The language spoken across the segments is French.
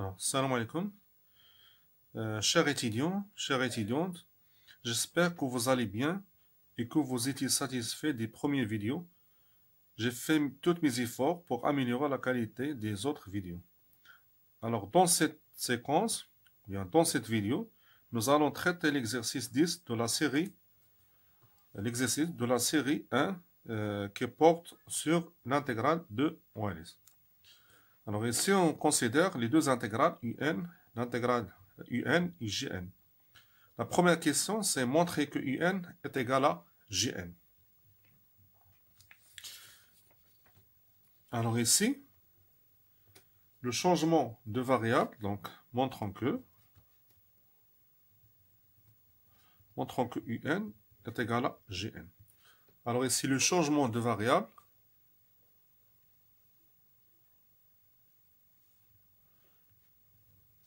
Alors, salam alaikum. Chers étudiants, chères étudiantes, j'espère que vous allez bien et que vous étiez satisfaits des premières vidéos. J'ai fait tous mes efforts pour améliorer la qualité des autres vidéos. Alors, dans cette séquence, bien dans cette vidéo, nous allons traiter l'exercice 10 de la série, l'exercice de la série 1 qui porte sur l'intégrale de Wallis. Alors ici, on considère les deux intégrales UN, l'intégrale UN et Gn. La première question, c'est montrer que UN est égal à Gn. Alors ici, le changement de variable, donc montrant que UN est égal à Gn. Alors ici, le changement de variable,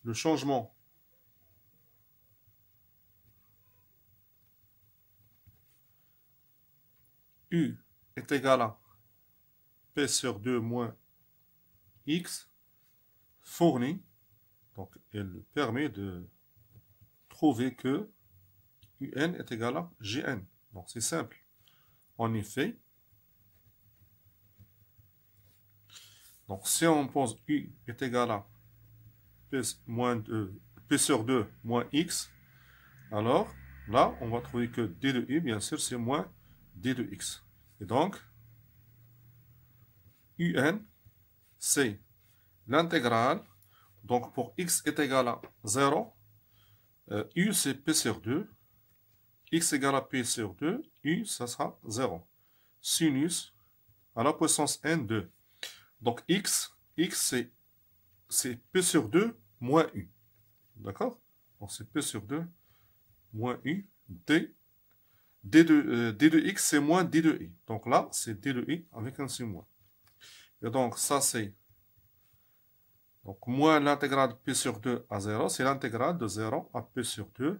le changement U est égal à P sur 2 moins X fournit, donc elle permet de trouver que UN est égal à Gn. Donc c'est simple. En effet, donc si on pose U est égal à P sur 2 moins X, alors là, on va trouver que D de U, bien sûr, c'est moins D de X. Et donc, UN, c'est l'intégrale. Donc, pour X est égal à 0, U, c'est P sur 2. X égale à P sur 2, U, ça sera 0. Sinus à la puissance N2. Donc, X c'est P sur 2 moins U. D'accord? Donc, c'est P sur 2 moins U. D de X, c'est moins D de I. Donc là, c'est D de I avec un signe moins. Et donc, ça, c'est donc moins l'intégrale de P sur 2 à 0. C'est l'intégrale de 0 à P sur 2.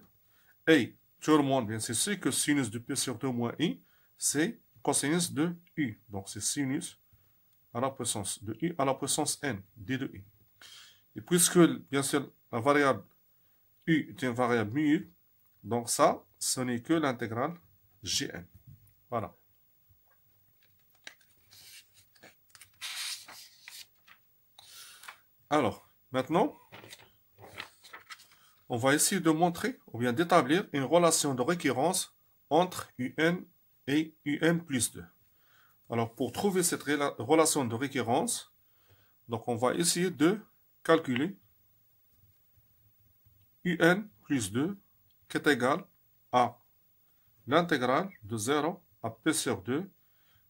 Et tout le monde, bien, c'est sûr que sinus de P sur 2 moins I, c'est cosinus de U. Donc, c'est sinus à la puissance de U à la puissance N, D de I. Et puisque, bien sûr, la variable U est une variable mu, donc ça, ce n'est que l'intégrale Gn. Voilà. Alors, maintenant, on va essayer de montrer, ou bien d'établir une relation de récurrence entre UN et UN plus 2. Alors, pour trouver cette relation de récurrence, donc on va essayer de calculer UN plus 2 qui est égal à l'intégrale de 0 à P sur 2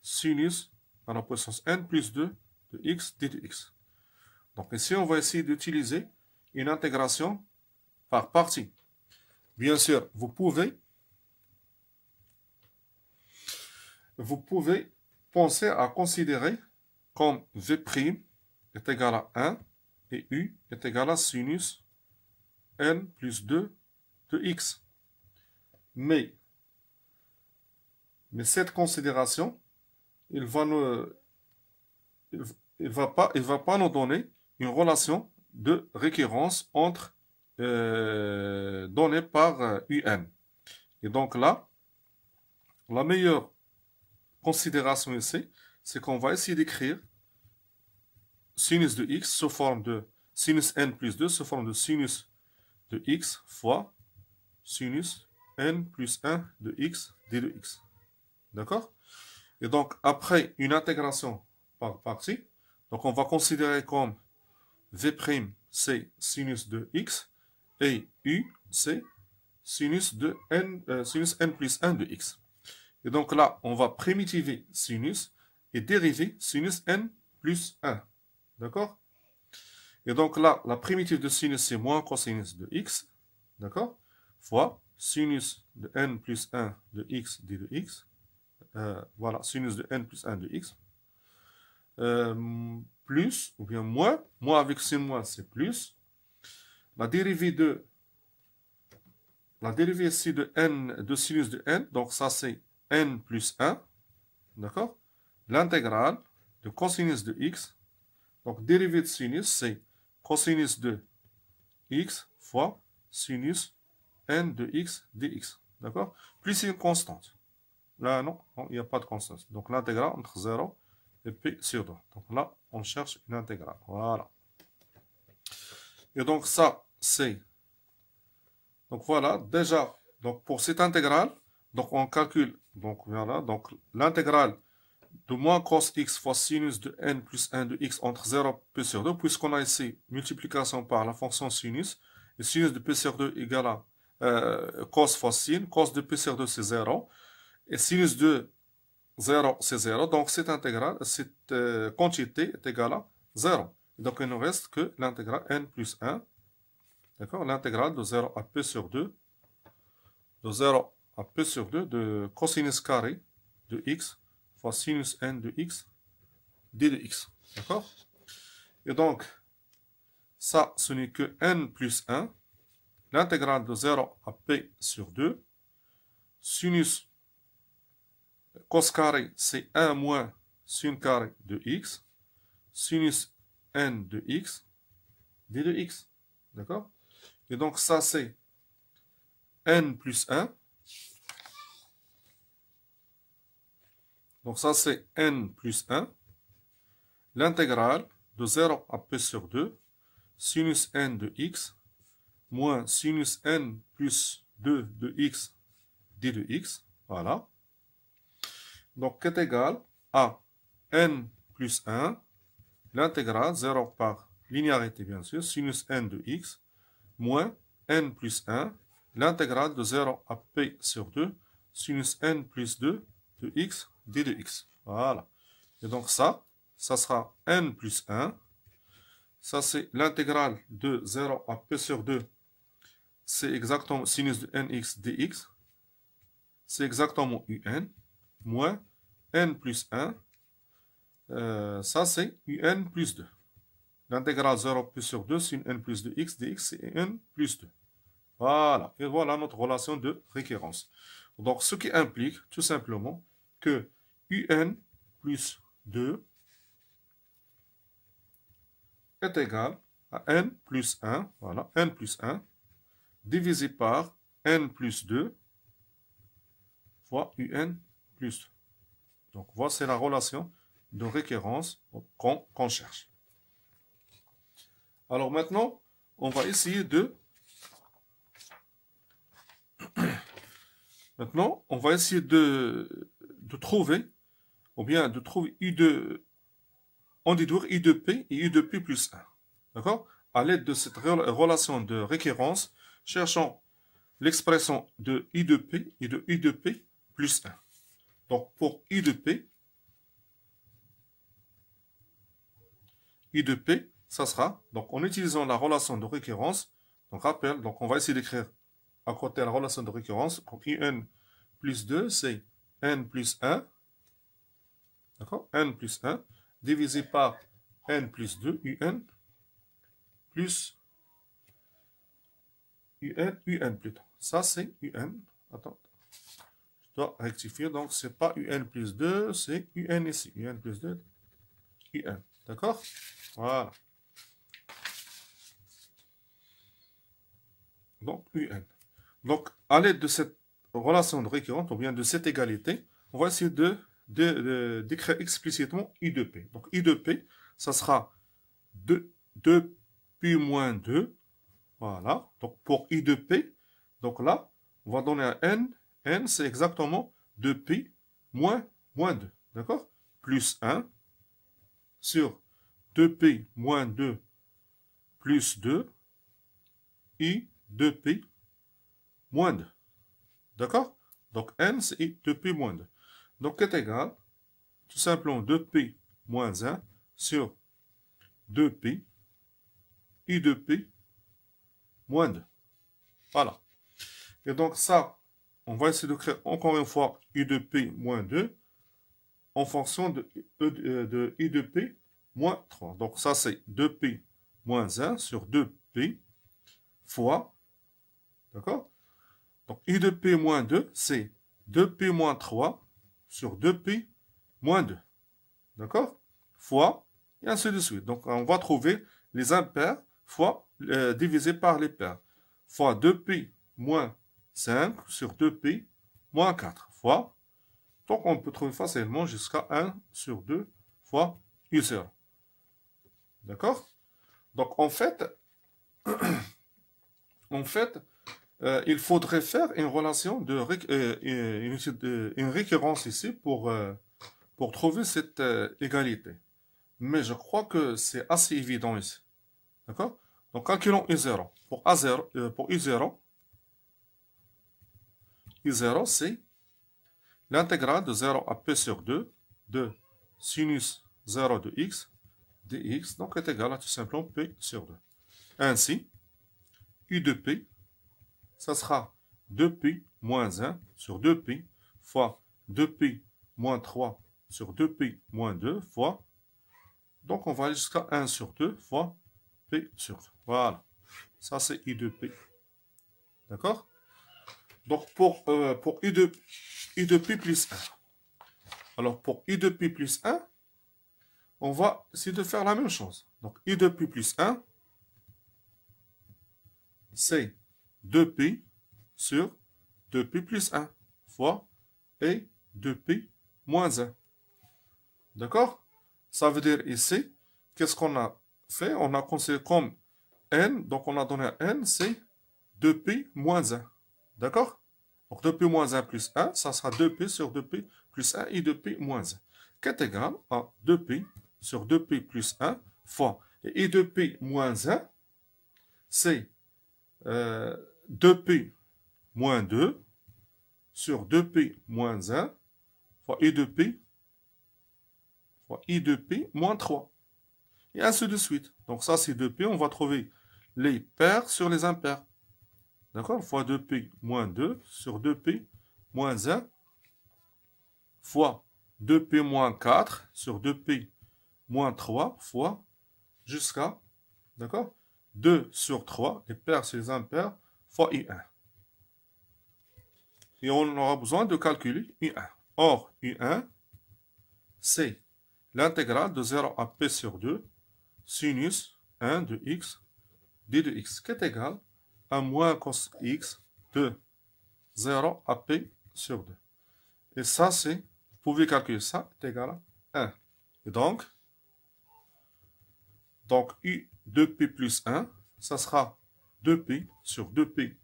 sinus à la puissance N plus 2 de X d de X. Donc ici, on va essayer d'utiliser une intégration par partie. Bien sûr, vous pouvez penser à considérer comme V' est égal à 1 et U est égal à sinus N plus 2 de X. Mais cette considération, il va pas nous donner une relation de récurrence entre donnée par UN. Et donc là, la meilleure considération ici, c'est qu'on va essayer d'écrire sinus de X sous forme de sinus N plus 2 sous forme de sinus de X fois sinus N plus 1 de X d de X. D'accord? Et donc, après une intégration par partie, donc on va considérer comme V', c'est sinus de X, et U, c'est sinus N plus 1 de X. Et donc là, on va primitiver sinus et dériver sinus N plus 1. D'accord? Et donc là, la primitive de sinus, c'est moins cosinus de X. D'accord? Fois sinus de N plus 1 de X d de X. Voilà, sinus de N plus 1 de X. Plus, ou bien moins avec sin moins, c'est plus. La dérivée ici de N, de sinus de N, donc ça c'est N plus 1, d'accord? L'intégrale de cosinus de X, donc dérivée de sinus, c'est cosinus de x fois sinus n de x dx. D'accord? Plus c'est une constante. Là, non, il n'y a pas de constante. Donc l'intégrale entre 0 et p sur 2. Donc là, on cherche une intégrale. Voilà. Et donc ça, c'est... Donc voilà, déjà, donc pour cette intégrale, donc on calcule, donc voilà, donc l'intégrale de moins cos x fois sinus de n plus 1 de x entre 0 et p sur 2, puisqu'on a ici multiplication par la fonction sinus, et sinus de p sur 2 égale à cos fois sin, cos de p sur 2 c'est 0, et sinus de 0 c'est 0, donc cette intégrale, cette quantité est égale à 0. Donc il ne reste que l'intégrale n plus 1, d'accord, l'intégrale de 0 à p sur 2, de 0 à p sur 2 de cosinus carré de x fois sinus n de x d de x. D'accord? Et donc, ça, ce n'est que n plus 1. L'intégrale de 0 à p sur 2. Sinus cos carré, c'est 1 moins sin carré de x. Sinus n de x d de x. D'accord? Et donc, ça, c'est n plus 1. Donc ça, c'est n plus 1. L'intégrale de 0 à p sur 2, sinus n de x, moins sinus n plus 2 de x d de x. Voilà. Donc, est égal à n plus 1, l'intégrale, 0 par linéarité bien sûr, sinus n de x, moins n plus 1, l'intégrale de 0 à p sur 2, sinus n plus 2 de x d de x. Voilà. Et donc ça sera n plus 1. Ça, c'est l'intégrale de 0 à p sur 2. C'est exactement sinus de nx dx. C'est exactement un, moins n plus 1. Ça, c'est un plus 2. L'intégrale 0 p sur 2, sin n plus 2 x dx, c'est n plus 2. Voilà. Et voilà notre relation de récurrence. Donc, ce qui implique tout simplement que un plus 2 est égal à n plus 1, voilà, n plus 1, divisé par n plus 2 fois un plus 2. Donc, voici la relation de récurrence qu'on cherche. Alors maintenant, on va essayer de... Maintenant, on va essayer de trouver, ou bien de trouver U de... On déduire I de P et U de P plus 1. D'accord? À l'aide de cette relation de récurrence, cherchons l'expression de I de P et de U de P plus 1. Donc, pour I de P, ça sera, donc en utilisant la relation de récurrence, donc rappel, donc on va essayer d'écrire à côté la relation de récurrence, donc UN plus 2, c'est N plus 1, d'accord, N plus 1, divisé par N plus 2, UN, plus UN plutôt. Ça, c'est UN. Attends, je dois rectifier, donc c'est pas UN plus 2, c'est UN ici, UN plus 2, UN, d'accord? Voilà. Donc, UN. Donc, à l'aide de cette relation de récurrence, ou bien de cette égalité, on va essayer d'écrire explicitement I de P. Donc, I de P, ça sera 2P moins 2. Voilà. Donc, pour I de P, donc là, on va donner un N. N, c'est exactement 2P moins 2. D'accord? Plus 1 sur 2P moins 2 plus 2 I 2P moins 2. D'accord? Donc, n, c'est I 2P moins 2. Donc, est égal, tout simplement, 2P moins 1 sur 2P I 2P moins 2. Voilà. Et donc, ça, on va essayer de créer encore une fois I 2P moins 2 en fonction de I 2P moins 3. Donc, ça, c'est 2P moins 1 sur 2P fois, d'accord? Donc, I de P moins 2, c'est 2P moins 3 sur 2P moins 2. D'accord? Fois, et ainsi de suite. Donc, on va trouver les impairs fois divisé par les paires, fois 2pi moins 5 sur 2pi moins 4 fois. Donc, on peut trouver facilement jusqu'à 1 sur 2 fois U0. D'accord? Donc, en fait, il faudrait faire une relation une récurrence ici pour trouver cette égalité. Mais je crois que c'est assez évident ici. D'accord? Donc, calculons U0. Pour U0, U0, c'est l'intégrale de 0 à p sur 2 de sinus 0 de x dx, donc est égal à tout simplement p sur 2. Ainsi, U de p, ça sera 2pi moins 1 sur 2pi fois 2pi moins 3 sur 2pi moins 2 fois, donc on va aller jusqu'à 1 sur 2 fois p sur 2. Voilà, ça c'est I de p. D'accord? Donc pour I de pi plus 1. Alors pour I de pi plus 1, on va essayer de faire la même chose. Donc I de pi plus 1, c'est 2pi sur 2pi plus 1 fois et 2pi moins 1. D'accord? Ça veut dire ici, qu'est-ce qu'on a fait? On a considéré comme n, donc on a donné à n, c'est 2pi moins 1. D'accord? Donc 2pi moins 1 plus 1, ça sera 2pi sur 2pi plus 1 et 2pi moins 1, qui est égal à 2pi sur 2pi plus 1 fois. Et i de pi moins 1, c'est 2pi moins 2 sur 2pi moins 1 fois i de pi moins 3. Et ainsi de suite. Donc ça, c'est 2pi. On va trouver les paires sur les impairs. D'accord? Fois 2pi moins 2 sur 2pi moins 1 fois 2pi moins 4 sur 2pi moins 3 fois jusqu'à, d'accord, 2 sur 3, les paires sur les impairs, fois I1. Et on aura besoin de calculer I1. Or, I1, c'est l'intégrale de 0 à p sur 2 sinus 1 de x d de x, qui est égal à moins cos x de 0 à p sur 2. Et ça, c'est, vous pouvez calculer ça, est égal à 1. Et donc u de p plus 1, ça sera 2pi sur 2pi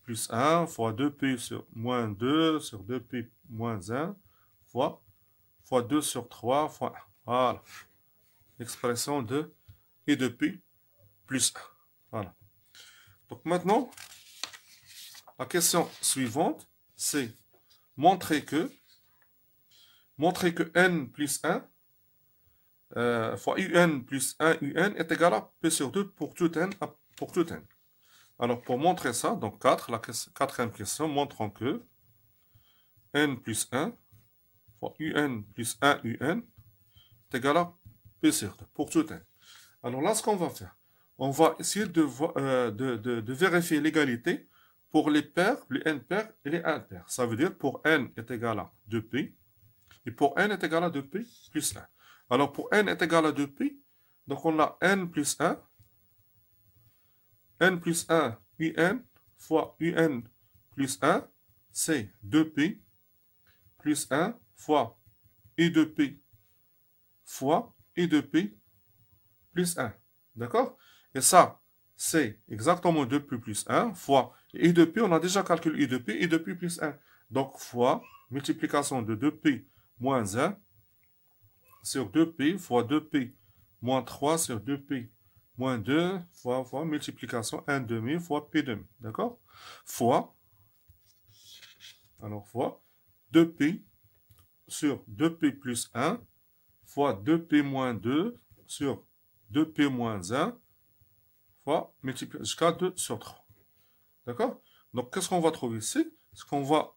plus 1 fois 2pi sur moins 2 sur 2pi moins 1 fois 2 sur 3 fois 1. Voilà. L'expression de i de pi plus 1. Voilà. Donc maintenant, la question suivante, c'est montrer que n plus 1 fois un plus 1 un est égal à p sur 2 pour tout n. Alors pour montrer ça, donc 4, la quatrième question, montrons que n plus 1 fois un plus 1 un est égal à p sur 2 pour tout n. Alors là, ce qu'on va faire, on va essayer de vérifier l'égalité pour les paires, les n paires et les impaires. Ça veut dire pour n est égal à 2pi et pour n est égal à 2pi plus 1. Alors pour n est égal à 2pi, donc on a n plus 1 un fois un plus 1, c'est 2pi plus 1 fois i de pi fois i de pi plus 1. D'accord? Et ça, c'est exactement 2pi plus 1 fois i de pi, on a déjà calculé i de pi plus 1. Donc fois multiplication de 2pi moins 1 sur 2pi fois 2pi moins 3 sur 2pi moins 2 fois multiplication 1 demi fois pi demi. D'accord? Fois 2pi sur 2pi plus 1 fois 2pi moins 2 sur 2pi moins 1 fois multiplication jusqu'à 2 sur 3. D'accord? Donc, qu'est-ce qu'on va trouver ici? C'est qu'on va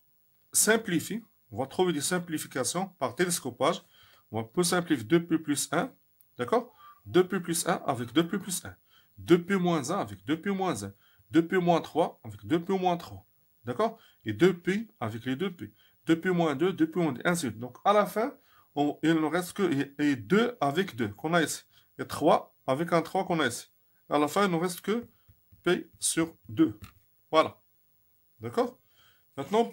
simplifier. On va trouver des simplifications par télescopage. On peut simplifier 2pi plus 1. D'accord? 2pi plus 1 avec 2pi plus 1. 2pi moins 1 avec 2pi moins 1. 2pi moins 3 avec 2pi moins 3. D'accord? Et 2pi avec les 2pi. 2pi moins 2, 2pi moins 2, ainsi de suite. Donc, à la fin, il ne reste que 2 avec 2 qu'on a ici. Et 3 avec un 3 qu'on a ici. À la fin, il ne nous reste que P sur 2. Voilà. D'accord? Maintenant,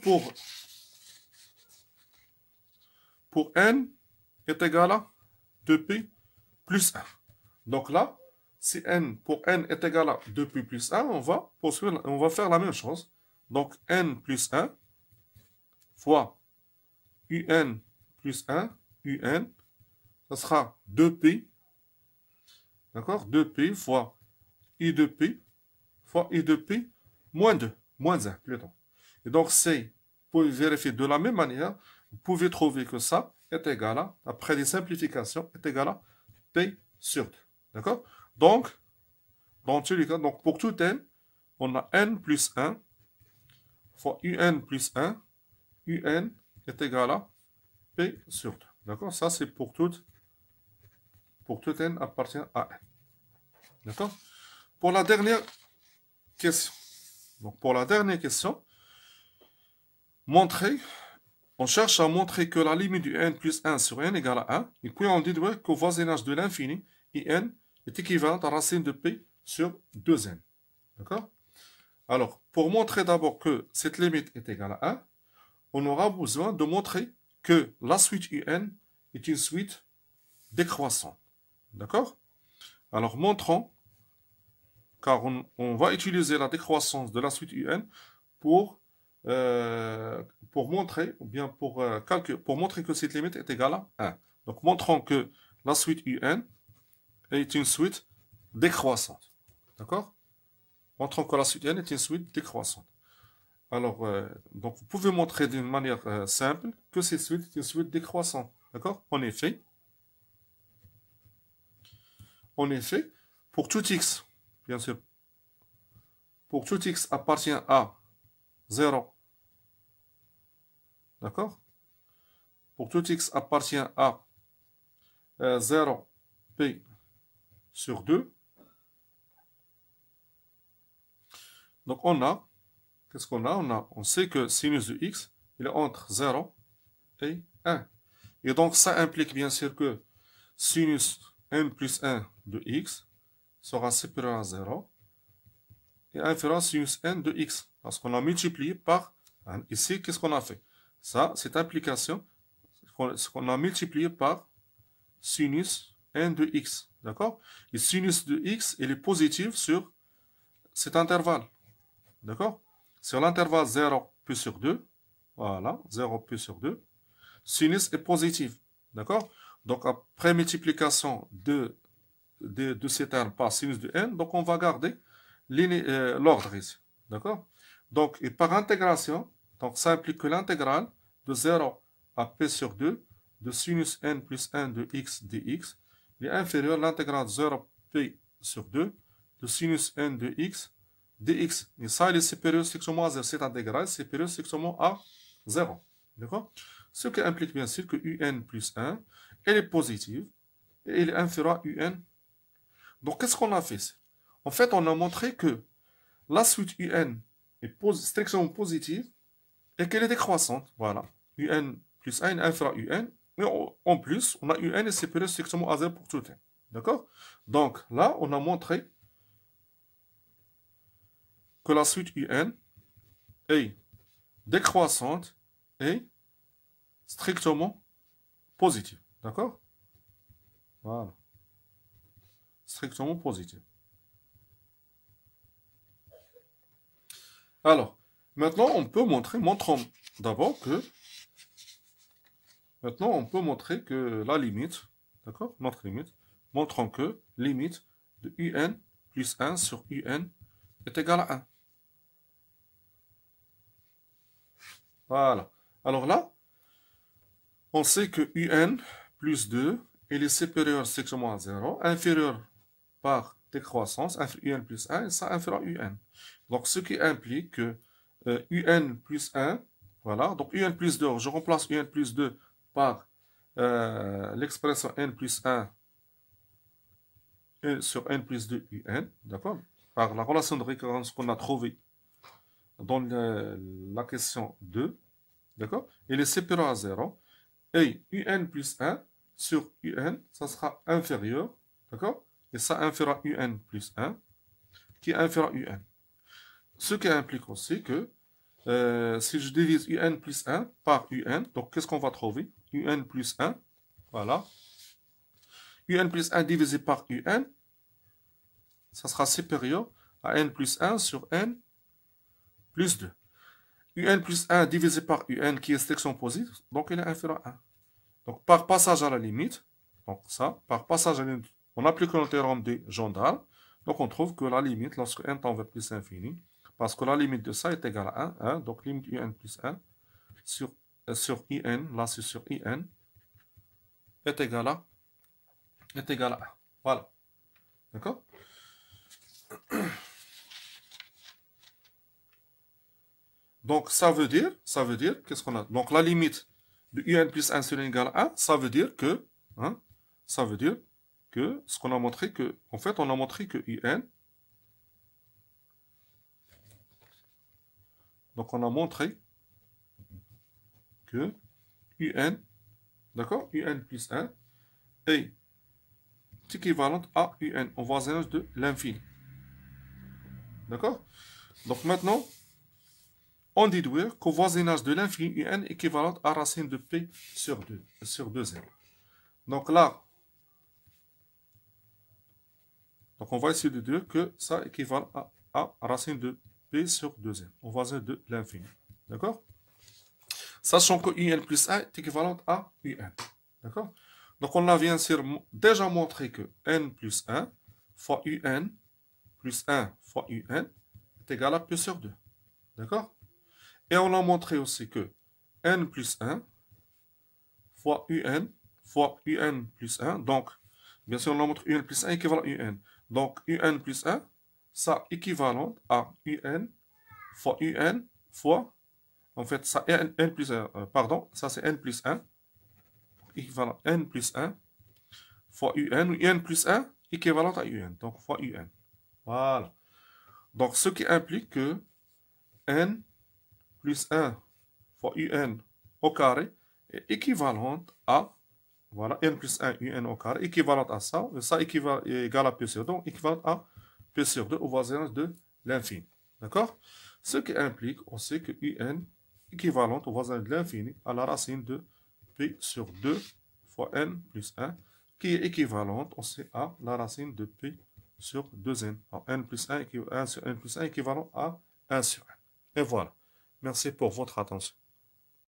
pour n est égal à 2P plus 1. Donc là, si pour n est égal à 2P plus 1, on va faire la même chose. Donc n plus 1 fois un plus 1, un, ça sera 2P, d'accord? 2P fois I de P fois I de P moins 2, moins 1 plutôt. Et donc c'est, vous pouvez vérifier de la même manière, vous pouvez trouver que ça est égal à, après les simplifications, est égal à P sur 2. D'accord? Donc, dans tous les cas, donc pour tout n, on a n plus 1 fois un plus 1, un est égal à P sur 2. D'accord? Ça, c'est pour tout n appartient à n. D'accord? Pour la dernière question. Donc, pour la dernière question, on cherche à montrer que la limite du n plus 1 sur n égale à 1. Et puis, on déduit qu'au voisinage de l'infini, in est équivalent à racine de p sur 2n. D'accord? Alors, pour montrer d'abord que cette limite est égale à 1, on aura besoin de montrer que la suite un est une suite décroissante. D'accord? Alors, montrons, car on va utiliser la décroissance de la suite un pour montrer, ou bien pour montrer que cette limite est égale à 1. Donc, montrons que la suite un est une suite décroissante. D'accord? Montrons que la suite n est une suite décroissante. Alors, donc vous pouvez montrer d'une manière simple que cette suite est une suite décroissante. D'accord? En effet, pour tout x, bien sûr, pour tout x appartient à 0, d'accord? Pour tout x appartient à 0, p sur 2. Donc qu'est-ce qu'on a? On sait que sinus de x, il est entre 0 et 1. Et donc ça implique bien sûr que sinus n plus 1 de x sera supérieur à 0 et inférieur à sinus n de x. Parce qu'on a multiplié par 1. Ici, qu'est-ce qu'on a fait? Ça, cette implication, ce qu'on a multiplié par sinus n de x. D'accord? Et sinus de x, il est positif sur cet intervalle. D'accord? Sur l'intervalle 0 plus sur 2, voilà, 0 plus sur 2, sinus est positif. D'accord? Donc, après multiplication de ces termes par sinus de n, donc on va garder l'ordre ici. D'accord? Donc, et par intégration, donc ça implique que l'intégrale de 0 à p sur 2 de sinus n plus 1 de x dx est inférieure à l'intégrale de 0 p sur 2 de sinus n de x dx. Et ça, il est supérieur strictement à 0. Cette intégrale est supérieure strictement à 0. D'accord? Ce qui implique bien sûr que un plus 1, elle est positive et elle est inférieure à un. Donc, qu'est-ce qu'on a fait? En fait, on a montré que la suite un est strictement positive et qu'elle est décroissante. Voilà. Un plus 1 est inférieur à un. Mais en plus, on a un est supérieur strictement à 0 pour tout n. D'accord? Donc, là, on a montré que la suite un est décroissante et strictement positive. D'accord? Voilà. Strictement positive. Alors, maintenant, on peut montrer, montrons d'abord que, maintenant, on peut montrer que la limite, d'accord, notre limite, montrons que limite de un plus 1 sur un est égale à 1. Voilà. Alors là, on sait que un plus 2, il est supérieur strictement à 0, inférieur par décroissance, un plus 1, et ça inférieur à un. Donc, ce qui implique que un plus 1, voilà, donc un plus 2, je remplace un plus 2 par l'expression n plus 1 sur n plus 2 un, d'accord, par la relation de récurrence qu'on a trouvée dans la question 2, d'accord, il est supérieur à 0, et un plus 1 sur un, ça sera inférieur, d'accord, et ça inférieur à un plus 1, qui est inférieur à un. Ce qui implique aussi que si je divise un plus 1 par un, donc qu'est-ce qu'on va trouver? Un plus 1, voilà. Un plus 1 divisé par un, ça sera supérieur à n plus 1 sur n plus 2. Un plus 1 divisé par un qui est sélection positive, donc il est inférieur à 1. Donc par passage à la limite, donc ça, par passage à la limite, on applique le théorème de Jondal, donc on trouve que la limite, lorsque n tend vers plus infini, parce que la limite de ça est égale à 1, donc limite un plus 1 sur in, là c'est sur in, est égale à 1. Voilà. D'accord? Donc ça veut dire, qu'est-ce qu'on a? Donc la limite de un plus 1 sur n égale à 1, ça veut dire que, ce qu'on a montré que, en fait, on a montré que un, donc on a montré que un, d'accord, un plus 1 est équivalente à un au voisinage de l'infini. D'accord? Donc maintenant, on déduit qu'au voisinage de l'infini, un est équivalent à racine de p sur 2n. Donc là, donc on va essayer de dire que ça équivaut à racine de p sur 2n, au voisin de l'infini. D'accord? Sachant que un plus 1 est équivalent à un. D'accord? Donc on a bien sûr déjà montré que n plus 1 fois un plus 1 fois un est égal à p sur 2. D'accord? Et on a montré aussi que n plus 1 fois un plus 1, donc, bien sûr, on a montré un plus 1 équivalent à un. Donc, un plus 1, ça équivalent à un fois, en fait, ça est n plus 1, pardon, ça c'est n plus 1, équivalent à n plus 1 fois un plus 1 équivalent à un, donc fois un. Voilà. Donc, ce qui implique que n plus 1 fois un au carré est équivalent à, voilà, n plus 1 un au carré, équivalent à ça, et ça est égal à p sur 2, donc équivalent à p sur 2 au voisinage de l'infini. D'accord? Ce qui implique aussi que un équivalent au voisinage de l'infini à la racine de p sur 2 fois n plus 1, qui est équivalente aussi à la racine de p sur 2n. Alors, n plus 1 sur n plus 1 équivalent à 1 sur 1. Et voilà. Merci pour votre attention.